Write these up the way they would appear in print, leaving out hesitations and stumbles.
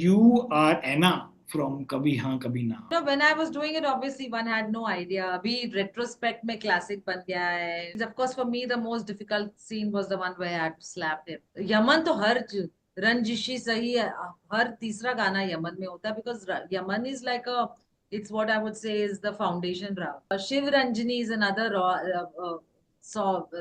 You are Anna from Kabhi Haan Kabhi Na. No, when I was doing it, obviously one had no idea. अभी retrospect में classic बन गया है. Of course, for me, the most difficult scene was the one where I had to slap him. Yemen तो रंजिशी सही है. हर तीसरा गाना यमन में होता है because Yemen is like it's what I would say is the foundation rag. Shiv Ranjani is another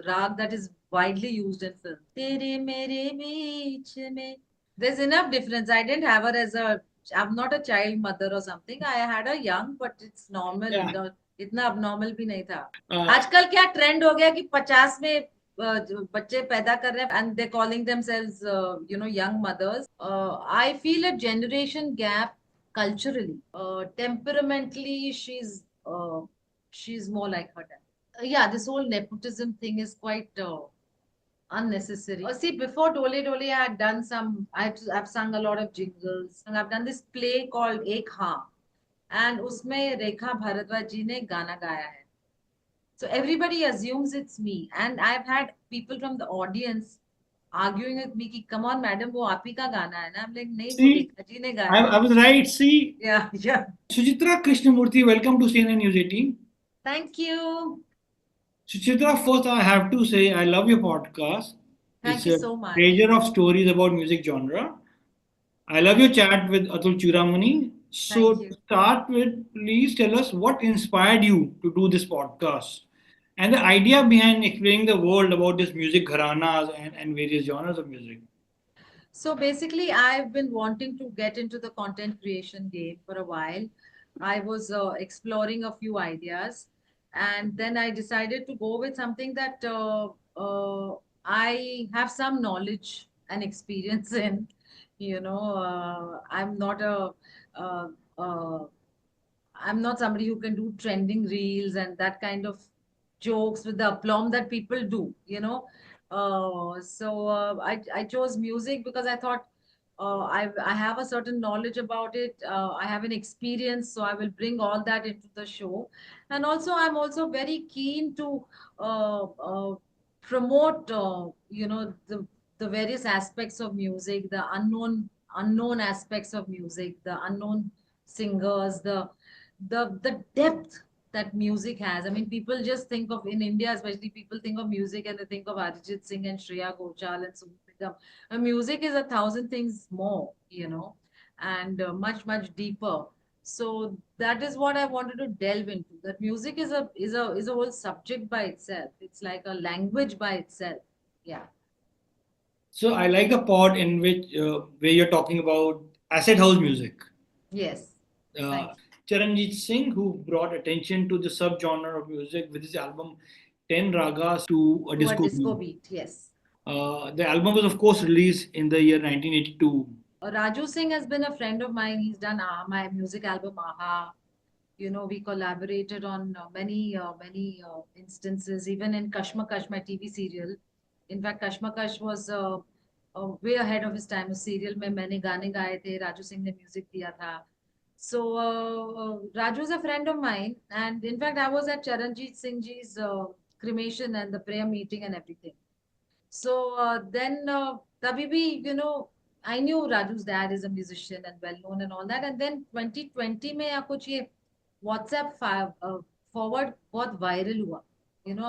rag that is widely used in film. तेरे मेरे बीच में. There's enough difference. I didn't have her as a I'm not a child mother or something. I had a young, but it's normal. Yeah. इतना abnormal भी नहीं था. Uh, आजकल क्या trend हो गया कि 50 में बच्चे पैदा कर रहे हैं and they're calling themselves young mothers. I feel a generation gap culturally. Temperamentally, she's more like her dad. Yeah, this whole nepotism thing is quite unnecessary. See, before Dole Dole, I had done I've sung a lot of jingles. And I've done this play called Ek Haan. And उसमें रेखा भारद्वाज जी ने गाना गाया है. So everybody assumes it's me. And I've had people from the audience arguing with me कि come on madam वो आप ही का गाना है ना. I'm like नहीं वो See, रेखा जी ने गाया I was right. See, Yeah, yeah. Suchitra Krishnamoorthi, welcome to CNN News 18. Thank you. Suchitra, first I have to say I love your podcast. Thank It's you a so much. treasure of stories about music genre. I love your chat with Atul Churamani. So Thank you. to start with, please tell us what inspired you to do this podcast and the idea behind explaining the world about this music gharanas and various genres of music. So basically, I've been wanting to get into the content creation game for a while. I was exploring a few ideas, and then I decided to go with something that I have some knowledge and experience in. I'm not uh, uh, I'm not somebody who can do trending reels and that kind of jokes with the aplomb that people do. I chose music because I thought I have a certain knowledge about it. I have an experience, so I will bring all that into the show. And also, I'm also very keen to promote, the various aspects of music, the unknown aspects of music, the unknown singers, the depth that music has. I mean, people just think of in India, especially people think of music and they think of Arijit Singh and Shreya Ghoshal and Soonu Nigam. And music is a thousand things more, and much deeper. So that is what I wanted to delve into. That music is a whole subject by itself. It's like a language by itself. Yeah. So I like the part in which where you're talking about acid house music. Yes. Uh, Thanks. Charanjit Singh, who brought attention to the subgenre of music with his album 10 Ragas to a To a disco disco beat. beat. Yes. The album was, of course, released in the year 1982. Raju Singh has been a friend of mine. He's done my music album Aha. We collaborated on many instances, even in Kashmakash, my TV serial. In fact, Kashmakash was way ahead of his time. उस serial में मैंने गाने गाए थे, राजू सिंह ने music दिया था. So Raju is a friend of mine, and in fact, I was at Charanjit Singh ji's cremation and the prayer meeting and everything. So then, तभी भी, I knew Raju's dad is a musician and well known and all that. And then 2020 में या कुछ ये WhatsApp forward बहुत viral हुआ,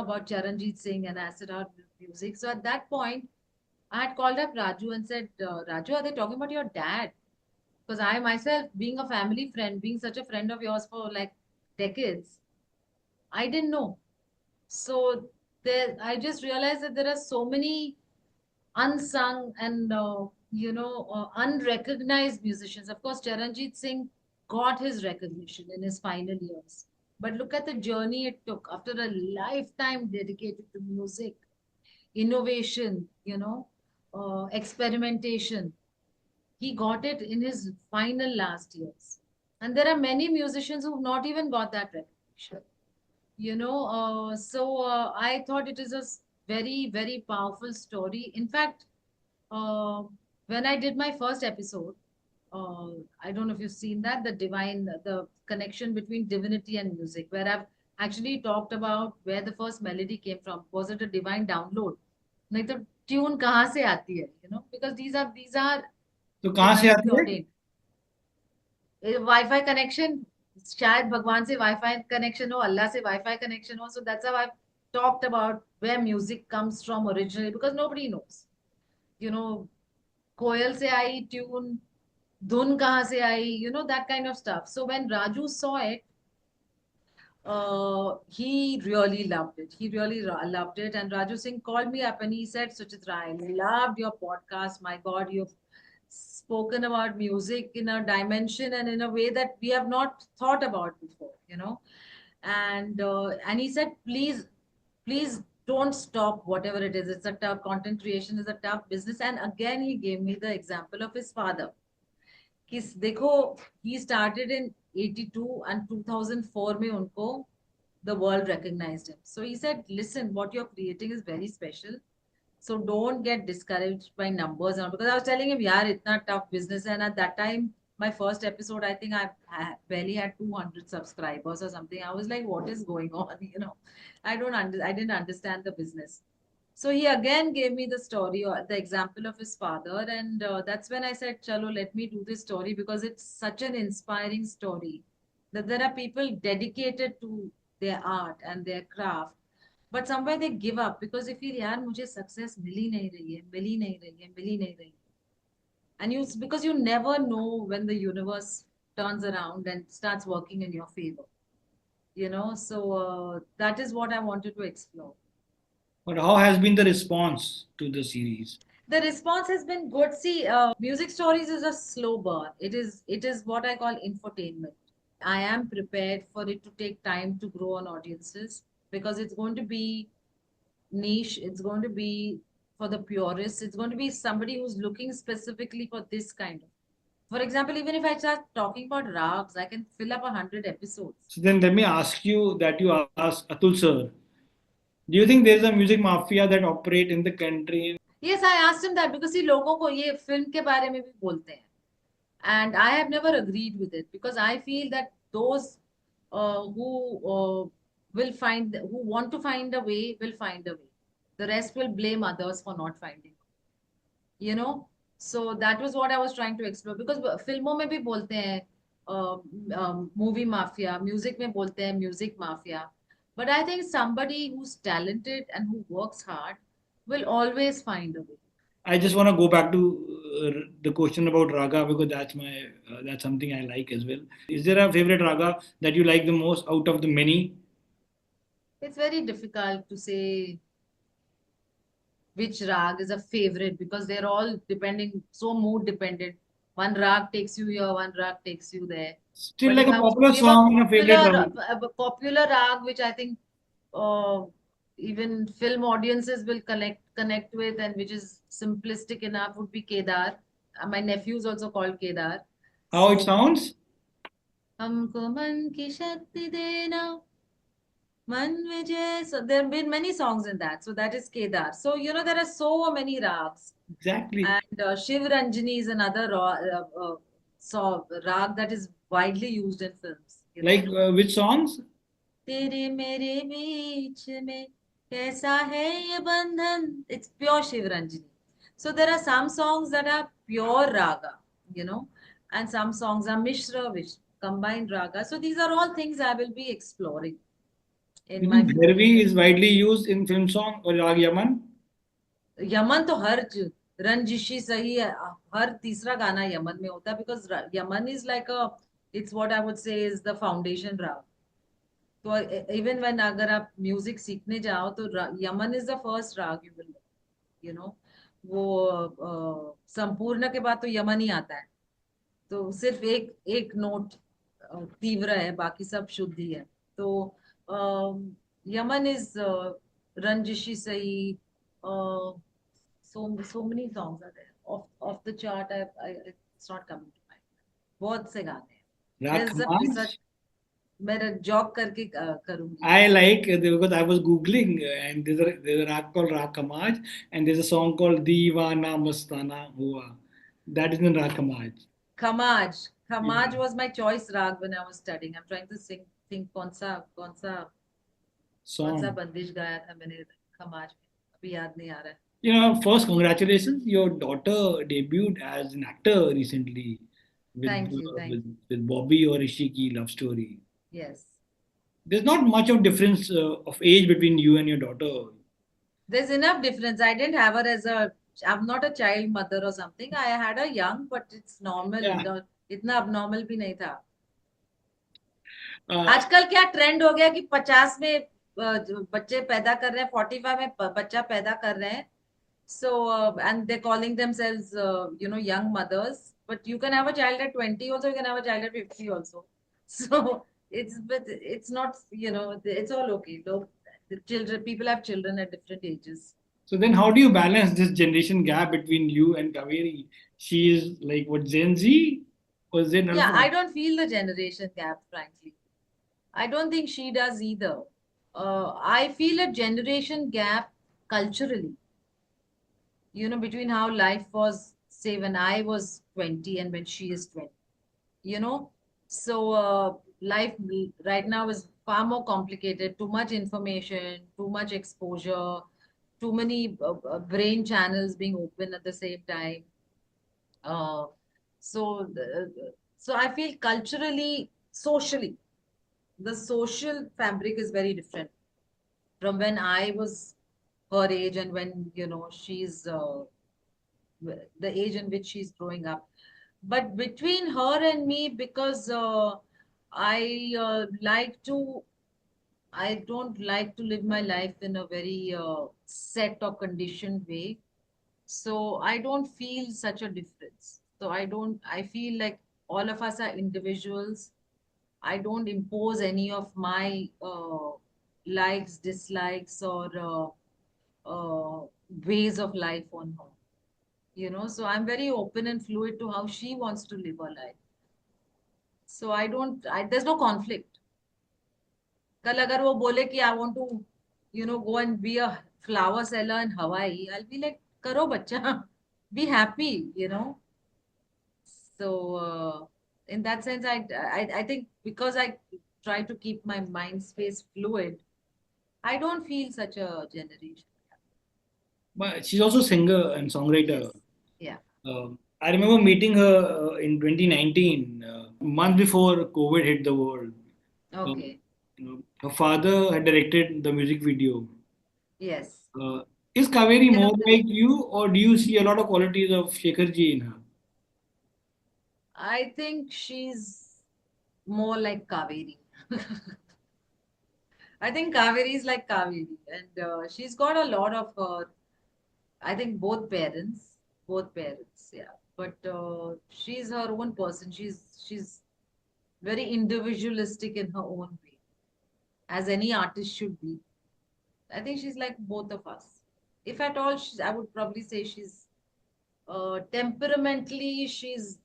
about Charanjit Singh and acid house music. So at that point, I had called up Raju and said, Raju, are they talking about your dad? Because I myself, being a family friend, being such a friend of yours for like decades, I didn't know. So I just realized that there are so many unsung and unrecognized musicians. Of course, Charanjit Singh got his recognition in his final years. But look at the journey it took after a lifetime dedicated to music, innovation, experimentation. He got it in his final last years. And there are many musicians who've not even got that recognition. I thought it is a very powerful story. In fact, uh, when I did my first episode, uh, I don't know if you've seen that, the connection between divinity and music, where I've actually talked about where the first melody came from. Was it a divine download? नहीं तो tune कहाँ से आती है? Because these are तो कहाँ से divinely आती है? ordained. वाईफाई कनेक्शन, शायद भगवान से वाईफाई कनेक्शन हो, अल्लाह से वाईफाई कनेक्शन हो. So that's how I've talked about where music comes from originally, because nobody knows. You know, कोयल से आई ट्यून, धुन कहाँ से आई, that kind of stuff. So when Raju saw it, he really loved it. He really loved it. And Raju Singh called me up and he said, Suchitra, I loved your podcast. My God, you've spoken about music in a dimension and in a way that we have not thought about before. And he said, please don't stop whatever it is. It's a tough, content creation is a tough business. And again, he gave me the example of his father. कि देखो, he started in 82 and 2004 में उनको the world recognized him. So he said, listen, what you're creating is very special. So don't get discouraged by numbers. Because I was telling him, yeah, it's not tough business. And at that time, my first episode, I think I barely had 200 subscribers or something. I was like, what is going on? I didn't understand the business. So he again gave me the story or the example of his father. And that's when I said, Chalo, let me do this story, because it's such an inspiring story that there are people dedicated to their art and their craft. But somewhere they give up because they feel, यार मुझे success मिल ही नहीं रही है, मिल ही नहीं रही है, मिल ही नहीं रही है. And because you never know when the universe turns around and starts working in your favor. So that is what I wanted to explore. But how has been the response to the series? The response has been good. See, music stories is a slow burn. It is what I call infotainment. I am prepared for it to take time to grow on audiences, because it's going to be niche. It's going to be for the purists. It's going to be somebody who's looking specifically for this kind of. For example, even if I start talking about rags, I can fill up 100 episodes. So then let me ask you that you ask Atul sir. Do you think there is a music mafia that operate in the country? Yes, I asked him that because see, लोगों को ये film के बारे में भी बोलते हैं. And I have never agreed with it, because I feel that those who want to find a way will find a way. The rest will blame others for not finding. You know, so that was what I was trying to explore, because फिल्मों में भी बोलते हैं movie mafia, music में बोलते हैं music mafia. But I think somebody who's talented and who works hard will always find a way. I just want to go back to the question about raga because that's something I like as well. Is there a favorite raga that you like the most out of the many? It's very difficult to say which rag is a favorite, because they're all depending, so mood dependent. One rag takes you here, one rag takes you there. Still But like if a I was to popular give a song and a favorite rag. popular rag, which I think uh, even film audiences will connect with, and which is simplistic enough, would be Kedar. My nephew is also called Kedar. How it So sounds? हमको मन की शक्ति देना, Man Vijay. So there have been many songs in that. So that is Kedar. So there are so many rags, Exactly. and Shiv Ranjani is another rag that is widely used in films. Like which songs? तेरे मेरे बीच में कैसा है ये बंधन. It's pure Shiv Ranjani. So there are some songs that are pure raga, you know, and some songs are Mishra, which combine raga. So these are all things I will be exploring in You my think future Bhairavi is films. widely used in film song or Rag Yaman? Yemen तो रंजिशी सही है. हर तीसरा गाना Yemen में होता है, because Yemen is like a, it's what I would say is the foundation राग. तो इवन व्हेन अगर आप म्यूजिक सीखने जाओ तो यमन इज द फर्स्ट राग यू विल, यू नो वो संपूर्ण के बाद तो यमन ही आता है. तो सिर्फ एक एक नोट तीव्र है, बाकी सब शुद्ध ही है. तो यमन इज रंजिशी सही. So many songs are there off the chart. It's not coming to mind. बहुत से गाने हैं. Rag There's a research. Khamaj? मैं जॉब करके करूंगी. I like because I was googling and there's a rag called Rag Khamaj and there's a song called Deewana Mastana Hua. That is in Rag Khamaj. Khamaj. Khamaj Yeah. was my choice rag when I was studying. I'm trying to think कौन सा Song. बंदिश गाया था मैंने खमाज में. अभी याद नहीं आ रहा है. First, congratulations. Your daughter debuted as an actor recently. with Thank you. Thank you. with Bobby or Ishiki love story. Yes. There's not much of difference of age between you and your daughter. There's enough difference. I didn't have her as a, I'm not a child mother or something. I had her young, but it's normal. Yeah. इतना abnormal भी नहीं था. Uh, आजकल क्या trend हो गया कि 50 में जो बच्चे पैदा कर रहे हैं, 45 में बच्चा पैदा कर रहे हैं. So and they're calling themselves young mothers, but you can have a child at 20 also, you can have a child at 50 also. So it's not, it's all okay. Look, the children, people have children at different ages. so then how do you balance this generation gap between you and Kaveri? She is like what, Gen Z or Gen Yeah, Alpha? I don't feel the generation gap, frankly. I don't think she does either. I feel a generation gap culturally, between how life was, say, when I was 20 and when she is 20, you know. So, life right now is far more complicated, too much information, too much exposure, too many brain channels being open at the same time. Uh, so I feel culturally, socially, the social fabric is very different from when I was her age and when she's the age in which she's growing up. But between her and me, because I I don't like to live my life in a very set or conditioned way. So I don't feel such a difference. So I feel like all of us are individuals. I don't impose any of my likes, dislikes, or ways of life on her. So I'm very open and fluid to how she wants to live her life. So there's no conflict. कल अगर वो बोले कि I want to, go and be a flower seller in Hawaii, I'll be like, करो बच्चा, be happy. So in that sense, I think because I try to keep my mind space fluid, I don't feel such a generation. But she's also a singer and songwriter. Yes. Yeah. I remember meeting her in 2019, month before COVID hit the world. Um, Okay. Her father had directed the music video. Yes. Uh, is Kaveri Can more like appreciate. you, or do you see a lot of qualities of Shekharji in her? I think she's more like Kaveri. I think Kaveri is like Kaveri, and she's got a lot of I think both parents, yeah. But she's her own person. She's very individualistic in her own way, as any artist should be. I think she's like both of us. If at all, I would probably say she's temperamentally, she's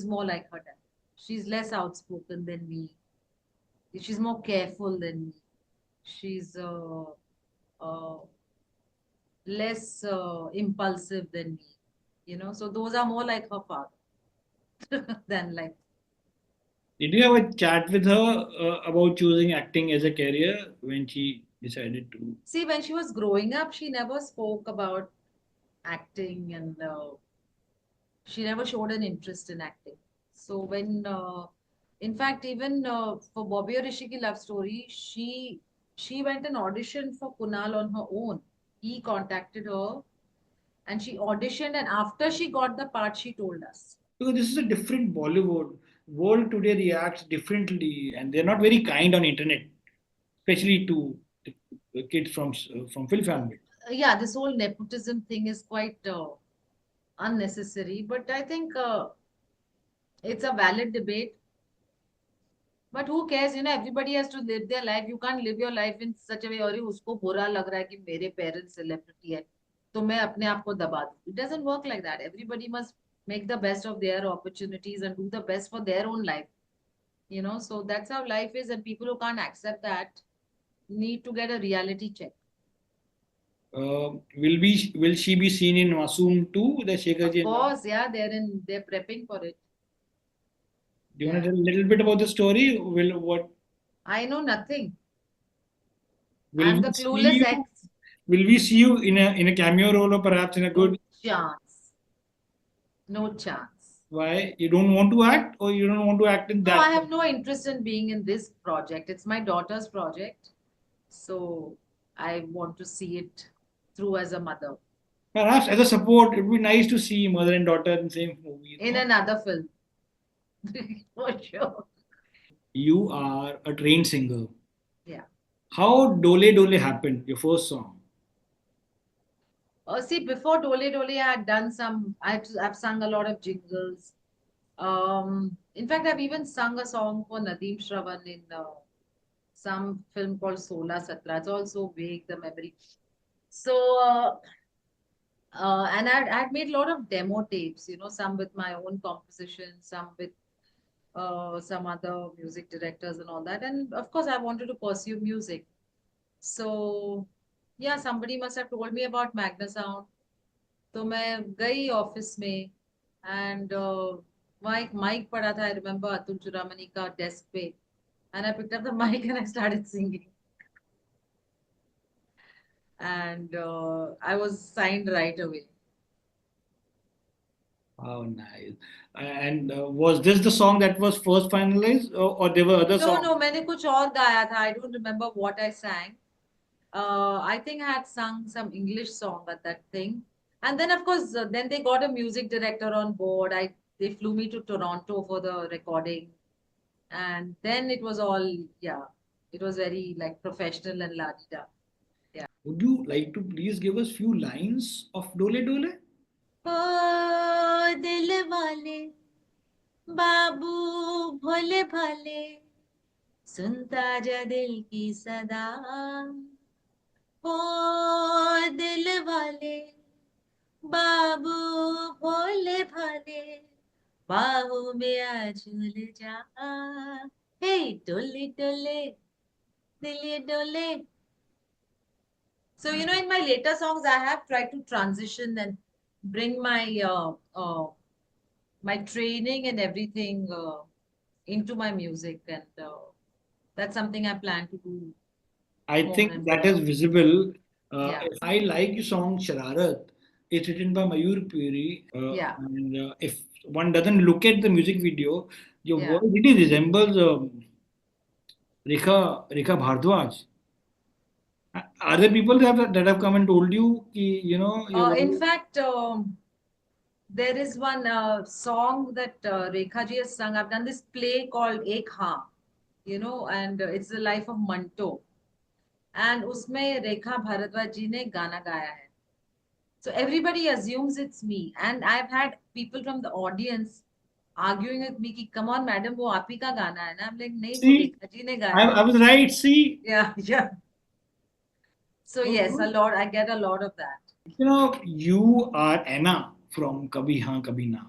more like her dad. She's less outspoken than me. She's more careful than me. She's uh, less impulsive than me. So those are more like her father than like. Did you have a chat with her about choosing acting as a career when she decided to? See, when she was growing up, she never spoke about acting, and she never showed an interest in acting. So in fact, even for Bobby or Rishiki love story, she went and auditioned for Kunal on her own. He contacted her and she auditioned, and after she got the part, she told us. Because this is a different Bollywood. World today reacts differently, and they're not very kind on internet, especially to the kids from Phil family. Yeah, this whole nepotism thing is quite unnecessary, but I think it's a valid debate. But who cares? Everybody has to live their life. You can't live your life in such a way, और उसको बुरा लग रहा है कि मेरे parents celebrity है, तो मैं अपने आप को दबा दूं. It doesn't work like that. Everybody must make the best of their opportunities and do the best for their own life. So that's how life is, and people who can't accept that need to get a reality check. Will she be seen in Masoom too? The Of Shekharji and Ragas? course, yeah, they're prepping for it. Do you want Yeah. to tell a little bit about the story? I know nothing. Will I'm we the see clueless you? ex. Will we see you in a cameo role or perhaps in a No good? chance. No chance. Why? You don't want to act, or you don't want to act in No, I that? have no interest in being in this project. It's my daughter's project. So I want to see it through as a mother Perhaps as a support, it would be nice to see mother and daughter in the same movie. in another film. For sure. You are a trained singer. Yeah. How Dole Dole happened, your first song? See, before Dole Dole, I had done some, I've sung a lot of jingles. In fact, I've even sung a song for Nadeem Shravan in some film called Sola Satra. It's also vague, the memory. So, and I'd made a lot of demo tapes, some with my own composition, some with some other music directors and all that. And of course, I wanted to pursue music. So, yeah, somebody must have told me about Magna Sound. तो मैं गई office में and वहाँ एक mic पड़ा था I remember Atul चुरामनी का desk पे and I picked up the mic and I started singing and I was signed right away Oh, nice. And was this the song that was first finalized, or there were other no songs? No मैंने कुछ और गाया था I don't remember what I sang. I think I had sung some English song at that thing. And then, of course, then they got a music director on board. They flew me to Toronto for the recording. And then it was all, yeah, it was very like professional and la di da. Yeah. Would you like to please give us few lines of Dole Dole? ओ दिल वाले बाबू भोले भाले सुनता जा दिल की सदा ओ दिल वाले बाबू भोले भाले बाहों में आ झूल जा हे डोले डोले दिल डोले. So, in my later songs, I have tried to transition and bring my training and everything into my music, and that's something I plan to do I more think and that more. is visible. Yeah, I like your song Shararat. It's written by Mayur Puri. yeah, And if one doesn't look at the music video, your yeah. voice really resembles Rekha Bhardwaj. Are there people that have come and told you, your In voice? fact, there is one song that Rekha ji has sung. I've done this play called Ek Haan, and it's the life of Manto. And उसमें रेखा भारद्वाज जी ने गाना गाया है. So everybody assumes it's me. And I've had people from the audience arguing with me कि come on madam वो आप ही का गाना है ना. I'm like नहीं वो See, रेखा जी ने I, गाया है. I was right. See, Yeah, yeah. So so yes, a good. lot. I get a lot of that. You are Anna from Kabhi Haan Kabhi Na.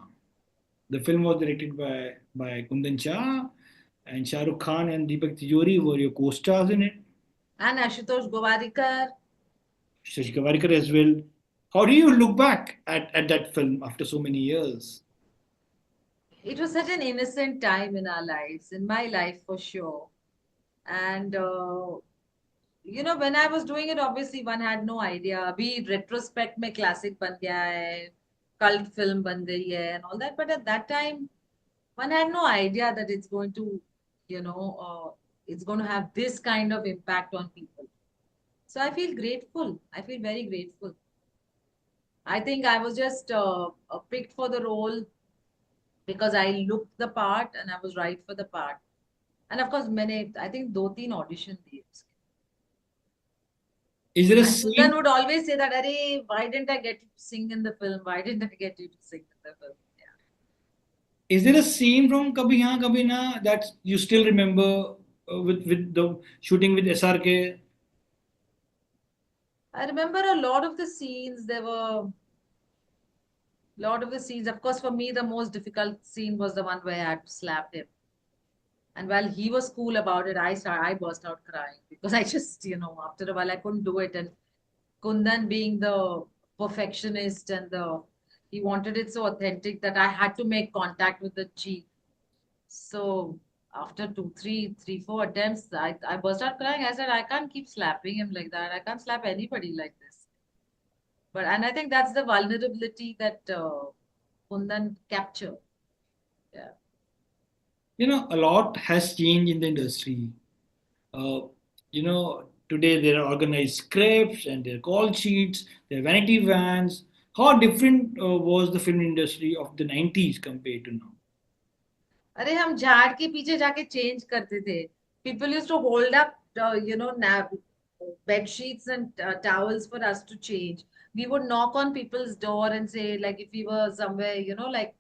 The film was directed by Kundan Shah, and Shah Rukh Khan and Deepak Tijori were your co-stars in it. And Ashutosh Govarikar. Shashi Kavarkar as well. How do you look back at that film after so many years? It was such an innocent time in our lives, in my life for sure. And when I was doing it, obviously one had no idea. अभी retrospect में classic बन गया है, cult film बन गई है and all that. But at that time, one had no idea that it's going to, it's going to have this kind of impact on people. So I feel grateful. I feel very grateful. I think I was just picked for the role because I looked the part and I was right for the part. And of course, I think दो तीन audition दिए उसके. Is there a And Kundan scene? would always say that, Arey, why didn't I get you to sing in the film? Why didn't I get you to sing in the film? Yeah. Is there a scene from Kabhi Haan Kabhi Na that you still remember with the shooting with SRK? I remember a lot of the scenes. There were a lot of the scenes. Of course, for me, the most difficult scene was the one where I had to slap him. And while he was cool about it, I burst out crying because I just, after a while I couldn't do it. And Kundan being the perfectionist and he wanted it so authentic that I had to make contact with the cheek. So after three, four attempts, I burst out crying. I said, I can't keep slapping him like that. I can't slap anybody like this. And I think that's the vulnerability that Kundan captured. A lot has changed in the industry. Uh, Today there are organized scripts and there are call sheets, there are vanity vans. How different was the film industry of the 90s compared to now? अरे हम झाड़ के पीछे जाके change करते थे. People used to hold up, bed sheets and towels for us to change. We would knock on people's door and say, like, if we were somewhere, like,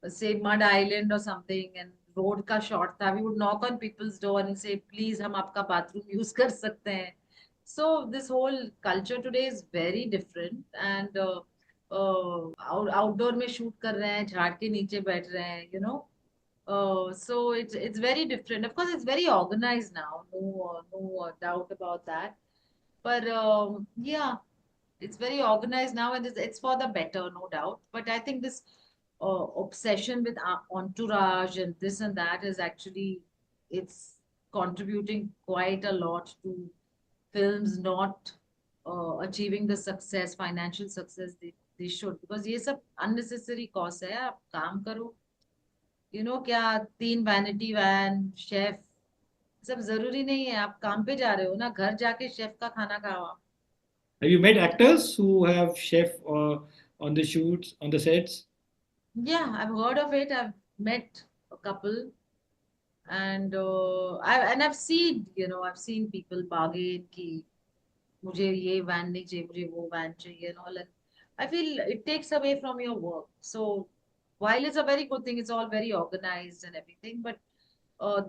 say, Mud Island or something, and road का short था, we would knock on people's door and say, please, हम आपका bathroom use कर सकते हैं. So this whole culture today is very different, and outdoor में shoot कर रहे हैं, झाड़ के नीचे बैठ रहे हैं, so it's very different. Of course, it's very organized now. No doubt about that. But yeah, it's very organized now, and it's for the better, no doubt. But I think this obsession with entourage and this and that is actually it's contributing quite a lot to films not achieving the success, financial success they should, because ये सब unnecessary cost है. आप काम करो, क्या 3 vanity van, chef, सब जरूरी नहीं है. आप काम पे जा रहे हो ना, घर जाके शेफ का खाना खाओ आप. Have you met actors who have chef on the shoots, on the sets? Yeah, I've heard of it. I've met a couple, and I've seen, I've seen people bargain कि मुझे ये वैन नहीं चाहिए, मुझे वो वैन चाहिए, and all. And I feel it takes away from your work. So while it's a very good thing, it's all very organized and everything, but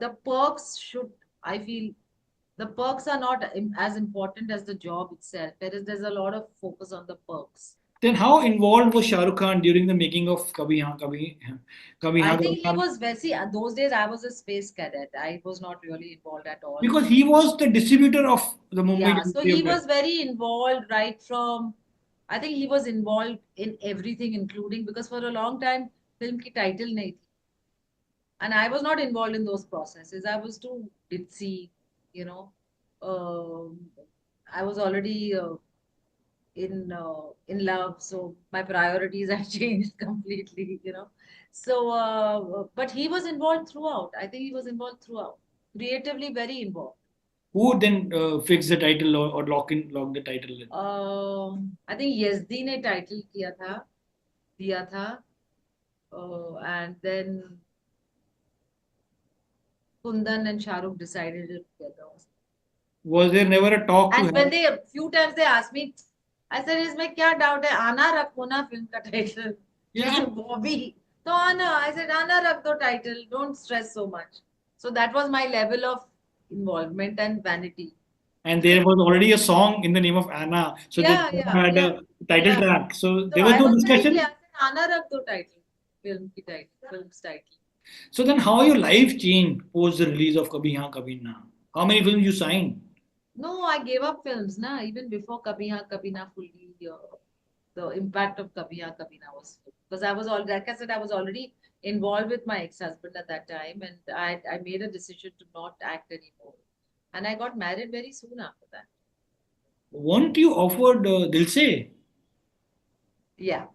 the perks should, I feel, the perks are not as important as the job itself. There's a lot of focus on the perks. Then how involved was Shah Rukh Khan during the making of Kabhi I Haan, think Kabhi he Na? was very, see, those days I was a space cadet. I was not really involved at all. Because he was the distributor of the Mumbai Yeah, so industry he of that. was very involved right from, I think he was involved in everything, including, because for a long time, film ki title nahi thi. And I was not involved in those processes. I was too ditzy, you know. Um I was already in love, so my priorities have changed completely, So, but he was involved throughout. I think he was involved throughout, creatively very involved. Who then fixed the title or lock the title? I think Yazdi ने title दिया था, and then Kundan and Shahrukh decided it together. Was there never a talk to And when have? they few times they asked me, I said, इसमें क्या doubt है, आना रखो ना film का title. She Yeah. said, Bobby, तो आना. I said, आना रख दो title, don't stress so much. So that was my level of involvement and vanity. And there was already a song in the name of Anna, so they Yeah, yeah, had yeah, a title yeah. track. So So there was I no was very clear. discussion. I said, आना रख दो title, film की title, film's title. So then, how your life changed post the release of Kabhi Haan Kabhi Na? How many films you signed? No, I gave up films, na. Even before Kabhi Haan Kabhi Na fully, the impact of Kabhi Haan Kabhi Na was full. Because I was already, like I said, I was already involved with my ex-husband at that time, and I made a decision to not act anymore. And I got married very soon after that. Weren't you offered Dil Se? Yeah.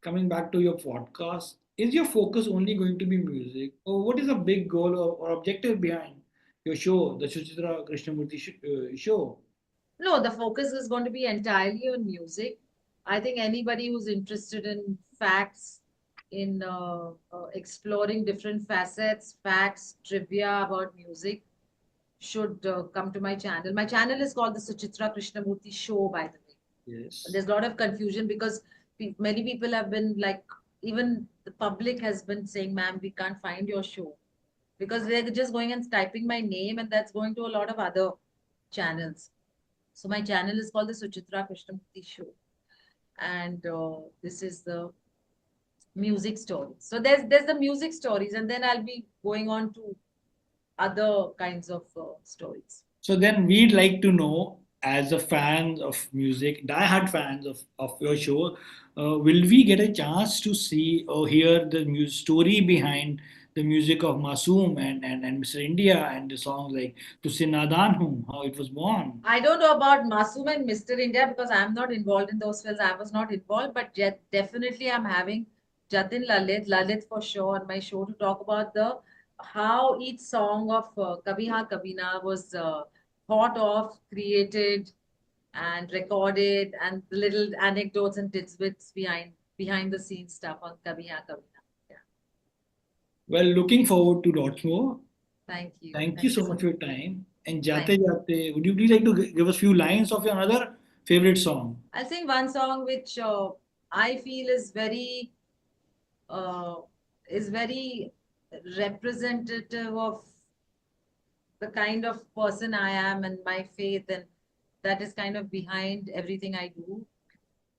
Coming back to your podcast, is your focus only going to be music, or what is the big goal or objective behind your show, the Suchitra Krishnamoorthi Show? No, the focus is going to be entirely on music. I think anybody who's interested in facts, in exploring different facets, facts, trivia about music, should come to my channel. My channel is called the Suchitra Krishnamoorthi Show, by the way. Yes. There's a lot of confusion because many people have been like, even the public has been saying, ma'am, we can't find your show. Because they're just going and typing my name, and that's going to a lot of other channels. So my channel is called the Suchitra Krishnamoorthi Show. And this is the music stories. So there's the music stories, and then I'll be going on to other kinds of stories. So then we'd like to know, as a fans of music, die-hard fans of your show, will we get a chance to see or hear the story behind the music of Masoom and Mr. India and the songs like Tusse Nadan Hoon, how it was born? I don't know about Masoom and Mr. India because I'm not involved in those films. I was not involved, but definitely I'm having Jatin Lalit for sure on my show to talk about the how each song of Kabhi Ha Kabhi Na was thought of, created, and recorded, and the little anecdotes and tidbits behind the scenes stuff on Kabhi Ha Kabhi Na. Yeah. Well, looking forward to lots more. Thank you. Thank you Thank you so so much much. for your time. And Thank Jate Jate, would you please like to give us few lines of your another favorite song? I'll sing one song which I feel uh, is very representative of the kind of person I am and my faith, and that is kind of behind everything I do.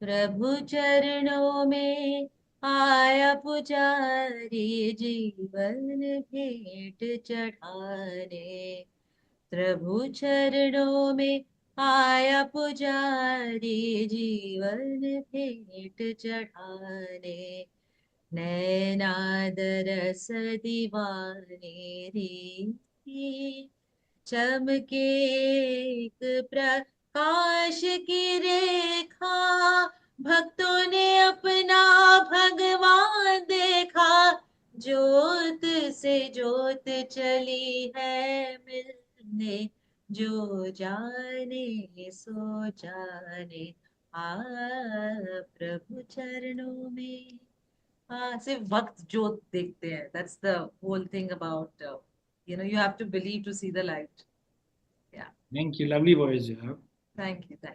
प्रभु चरणों में आया पुजारी जीवन भेंट चढ़ाने प्रभु चरणों में आया पुजारी जीवन भेंट चढ़ाने नैनादरस दीवाने री चमके एक प्रकाश की रेखा भक्तों ने अपना भगवान देखा ज्योत से ज्योत चली है मिलने जो जाने सो जाने आ प्रभु चरणों में हाँ सिर्फ वक्त जोत देखते हैं that's the whole thing about you have to believe to see the light. Yeah. Thank you. Lovely voice you have. Thank you. Thank you.